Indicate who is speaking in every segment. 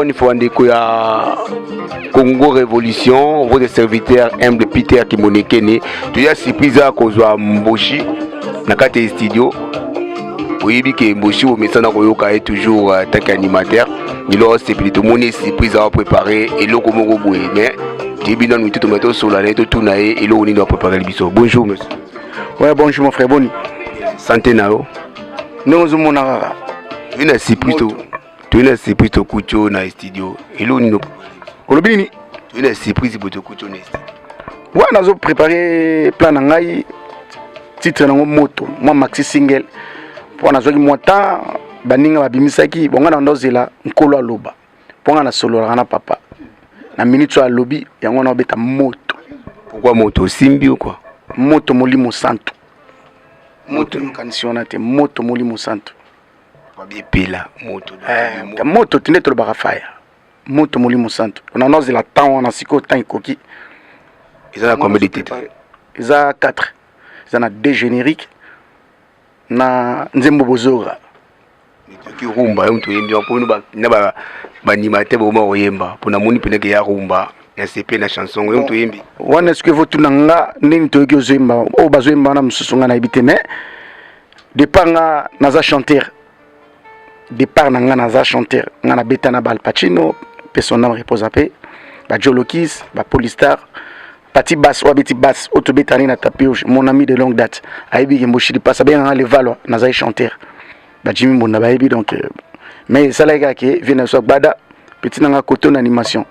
Speaker 1: One fois ya Congo Révolution, votre serviteur humble Peter Kimonekene. Tu as surprise à cause de Mboshi, nakate studio. Oui, que Mboshi au médecin Nakoyoka est toujours tant qu'animateur. Il a c'est plutôt mon surprise à préparer et le comment boué. Mais tu es bien nous tout mettre sur la lettre tout naé et le on doit préparer le biseau. Bonjour monsieur.
Speaker 2: Ouais, bonjour mon frère Boni.
Speaker 1: Santé nao.
Speaker 2: Nous sommes monara.
Speaker 1: Tu es surprise tout. Tu es surprise au couteau na studio. Et le on
Speaker 2: Kolobini.
Speaker 1: Tu es surprise pour te couteau na studio.
Speaker 2: Ouais, nous avons préparé plan nangai titre nango moto. Moi maxi single. Pour na zoki mwata baninga babimisaki bonga na ndozela nkolo aloba. Ponga na solo na papa. Na minute ya lobby yango na beta moto.
Speaker 1: Pourquoi moto simbi ou quoi?
Speaker 2: Moto molimo santo. Moto kanisiona moto molimo santo.
Speaker 1: Pila moto.
Speaker 2: Moto tinde to ba fire. Moto molimo santo. On a nozela temps on a siko temps ikoki.
Speaker 1: Ils ont combien de titres?
Speaker 2: Ils ont 4. Ils ont 2 génériques. Na nzembo bozora.
Speaker 1: Qui rumba mtu yembi pour nous na animateur ba oyemba pour na moni pene ke ya rumba ya CP na chanson mtu yembi.
Speaker 2: Wana est-ce que vous tunanga nini to yo zemba o bazemba na msusunga na ibite mais départ nga naza chanteur. Départ nga naza chanteur. Nga na beta na Al Pacino, personnel repose à paix, ba Jolokis, ba Polistar. Pati bass ou petit bass auto betani na tapé mon ami de longue date aibi Mboshi di passe bien le valo naza chanteur ba Jimmy Mbonda ba aibi donc mais ça là que vient so bada petit nanga koto na animation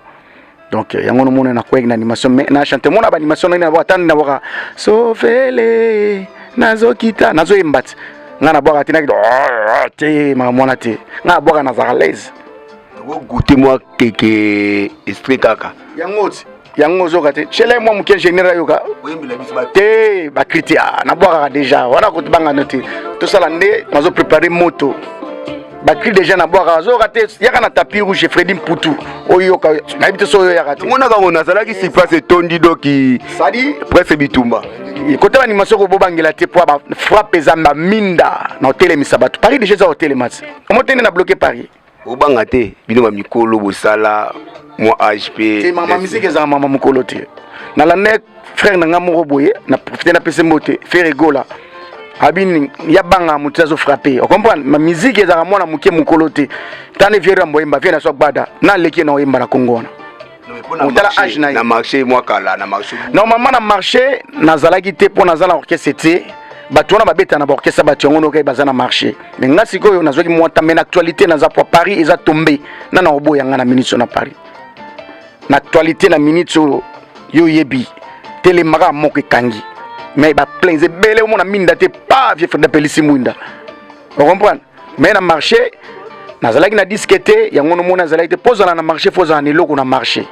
Speaker 2: donc yango no mona na kwa na animation mais na chanter mona ba animation na ba tani na boka so fele nazo kita nazo imbat nga na boka tina te ma mona te nga boka na za l'aise
Speaker 1: goûter moi que esprit kaka
Speaker 2: yango yango zoka te chele moi muke général yoka te ba kritia na boka déjà wana ko tbanga noté tout ça là ndé mazo préparer moto ba kri déjà na boka zoka te yaka na tapis rouge Freddy Mputu oyoka na bité so yoka te
Speaker 1: mona ka mona sala ki si passe tondi doki
Speaker 2: sadi
Speaker 1: presque bitumba
Speaker 2: côté animation ko bobangela te po ba frappe za minda na hôtel Misabatu Paris déjà za hôtel Mats on motene na bloqué Paris
Speaker 1: obanga te bino ba mikolo bosala moi HP
Speaker 2: c'est maman musique za maman mukolo te na la nek frère na ngamo boye na profiter na pese mote faire rigola abini ya banga mutazo frapper on comprend ma musique za mwana muke mukolo te tane viera mboyemba viena so gbada na leki na oyemba na Kongona
Speaker 1: na marché moi kala na marché
Speaker 2: normalement na marché na zalaki te pour na zala orchestre te batona babeta na orchestre bationgo no kay bazana marché mais nga sikoyo nazoki mwata mais actualité na za pour Paris eza tombé na na oboya nga na minute na Paris na actualité na minute yo yebi telemara moke kangi mais ba plein ze bele o mona minda te pas vieux frère de Pelisi Mwinda on comprend mais na marché na zalaki na disquete yango no mona zalaki te poza na marché foza na eloko na marché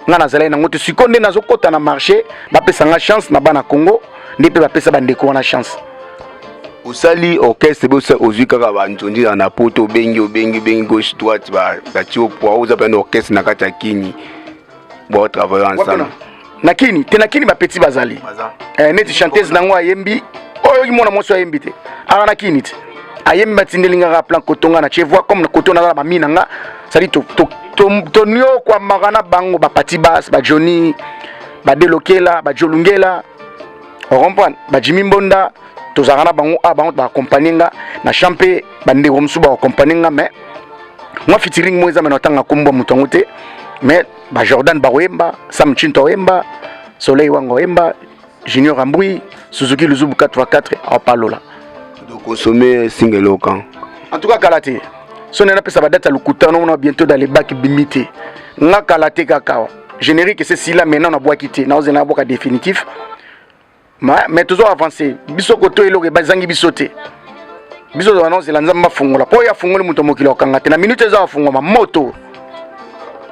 Speaker 2: nga na zalaki na ngote sikonde na zokota na marché ba pesa nga chance na bana Congo ndipe ba pesa bandeko na chance
Speaker 1: usali orchestre bosa ozwika ba ntondi na poto bengi gauche droite ba tio po oza pa orchestre na kata kini bo travailler ensemble
Speaker 2: nakini te nakini ba petit bazali neti chanteuse nango ayembi oyo mona moso ayembi te ara nakini te ayembi batindelinga ra plan kotonga na chevoa comme na kotona ba minanga sali to nyo kwa magana bango ba pati bass ba Johnny ba Delokela ba Jolungela on comprend ba Jimmy Mbonda tozakana bango bango ba accompagner na champe bande romsu ba accompagner mais moi featuring moza mena tanga kombo mutongo te mais ba Jordan Baroemba Sam Chinto Emba Soleil Wango Emba Junior Ambui Suzuki Luzubu 4x4 en palola
Speaker 1: de consommer single local
Speaker 2: en tout cas kalaté son na pesa ba date lukuta no bientôt dans les bacs bimité nga kalaté kakao générique c'est si là maintenant na bois quitter na ozena boka définitif mais toujours avancé biso koto elo ke bazangi bisoté biso do annonce la nzamba fungola po ya fungole muto mokilo kangate na minute za fungoma moto.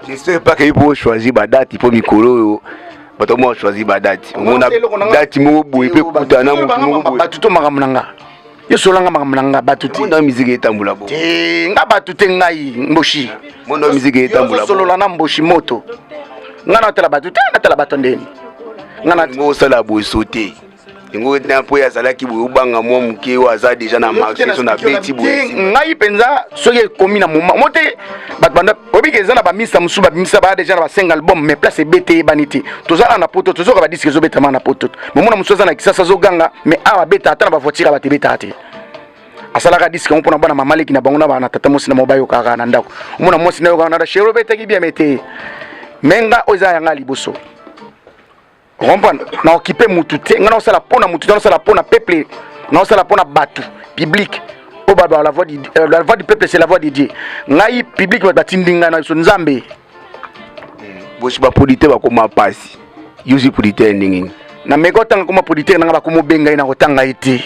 Speaker 1: J'espère pas qu'il faut choisir ma date, il faut micro bato moi choisir ma date. On a date mo boye pe kutana mo boye
Speaker 2: batuto makamnanga yo solanga makamnanga batuti
Speaker 1: na musique etambula bo
Speaker 2: nga batute ngai Mboshi
Speaker 1: mon musique etambula
Speaker 2: solo la na Mboshi moto nga na tala batute na tala batondeni
Speaker 1: nga na mo sala bo sauter ngo na po ya zala ki bubanga mo muke wa za déjà na marché so na beti bo
Speaker 2: ngai penza soki komi na moment mote bat banda obike za na ba misa musuba misa ba déjà na ba 5 album mais place BT baniti tozala na poto tozoka ba disque zo betama na poto momona musoza na kisasa zo ganga mais awa beta ata na ba voiture ba tebeta ate asalaka disque on pona bana mamaleki na bango na bana tata mosi na mobayo kaka na ndako omona mosi na yo kana na shero beta ki bien mete menga oza yanga liboso comprendre na occuper mutute ngana osala pona mutute na osala pona peuple na osala pona batu public o baba la voix du peuple c'est la voix de Dieu ngai public ba batindinga na so nzambe
Speaker 1: boshi ba politique ba koma pasi yuzi politique ndingi
Speaker 2: na mekotanga koma politique nga ba komo benga ina kotanga ite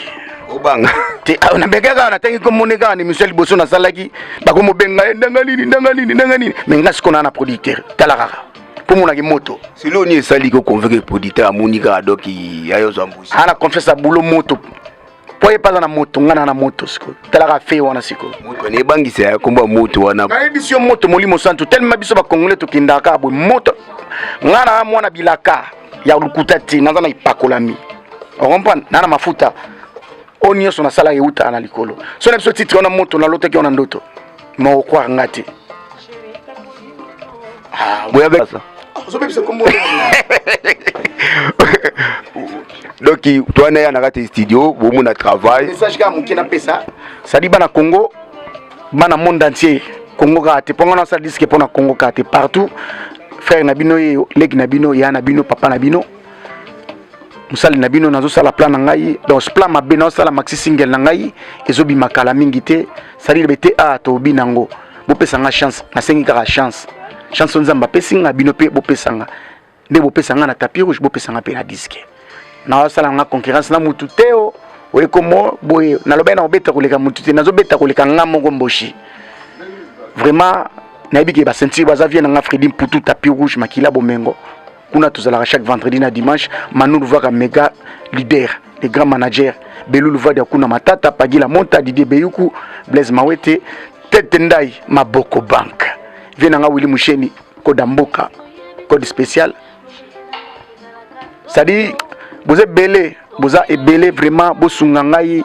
Speaker 1: obanga
Speaker 2: te na bekeka na tangi komoneka ni Michel Bosso na salaki ba komo benga ndanga nini menga sikona na producteur talaka pour mon moto
Speaker 1: c'est là on est sali ko convaincre producteur amonika doki ayo zambusi
Speaker 2: ana confessa boulot moto poye pas na moto ngana na moto siko talaka fe wana siko
Speaker 1: moto ne bangisa ya komba moto wana
Speaker 2: na émission moto molimo santo tellement biso ba congolais to kindaka bo moto ngana mwana bilaka ya lukutati naza na ipakolami on comprend na mafuta onyo sona sala yeuta na likolo so na biso titre on moto na lote ki on ndoto mo kwa ngati
Speaker 1: boya besa donc toi na ya na kati studio bomu na travail
Speaker 2: message ka mukina pesa sadi bana Congo bana monde entier Congo ka te ponga na sa disque pona Congo ka te partout frère na bino ye leg na bino ya na bino papa na bino musali na bino nazo sala plan na ngai donc plan mabe na sala maxi single na ngai ezobi makala mingi te sadi bete a to binango bo pesa nga chance na sengi ka chance chanson nzamba pesinga bino pe bo pesanga nde bo pesanga na tapis rouge bo pesanga pe na disque na sala nga concurrence na mutu teo oye komo boye na lobe na obeta koleka mutu te nazo beta koleka ngamo ngomboshi vraiment na ebiki ba sentir ba zavie na nga Fredi Mputu tapis rouge makila bomengo kuna tozala chaque vendredi na dimanche Manu Luvaka méga leader les grands managers Belu Luvadi kuna matata Pagila Monta Didier Beyuku Blaise Mawete Tete Ndai Maboko Bank viens nga Willy Musheni code mboka code spécial c'est-à-dire vous êtes belé vous êtes belé vraiment bo sunga ngai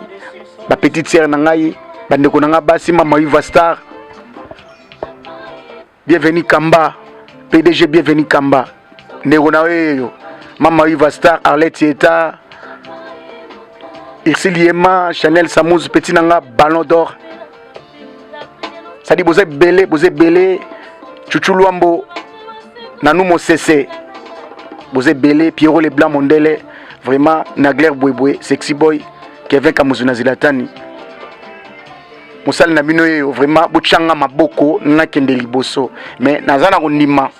Speaker 2: ba petite sœur na ngai bandeko na nga basi mama Iva Star bienvenue Kamba PDG bienvenue Kamba ndeko na weyo mama Iva Star Arlette Eta Irsiliema Chanel Samouz petit nanga Ballon d'Or c'est-à-dire vous êtes belé Chuchu Luambo Nanou Mosese vous êtes belé Pierrot les Blancs Mondele vraiment Nagler Bouéboué Sexy Boy Kevin Kamuzuna Zilatani Moussal Nabino vraiment Bouchanga Maboko Nakende Liboso mais Nazana Kondima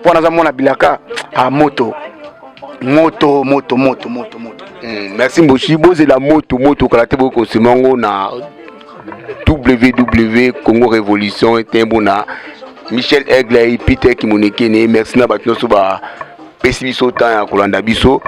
Speaker 2: pour Nazamona Bilaka à moto
Speaker 1: merci Mboshi Bozé la moto Kalate Boko Simongo na www Congo Révolution et Timbona Michel Aigle et Peter Kimonekene merci na batno so ba pesi biso temps ya kolanda biso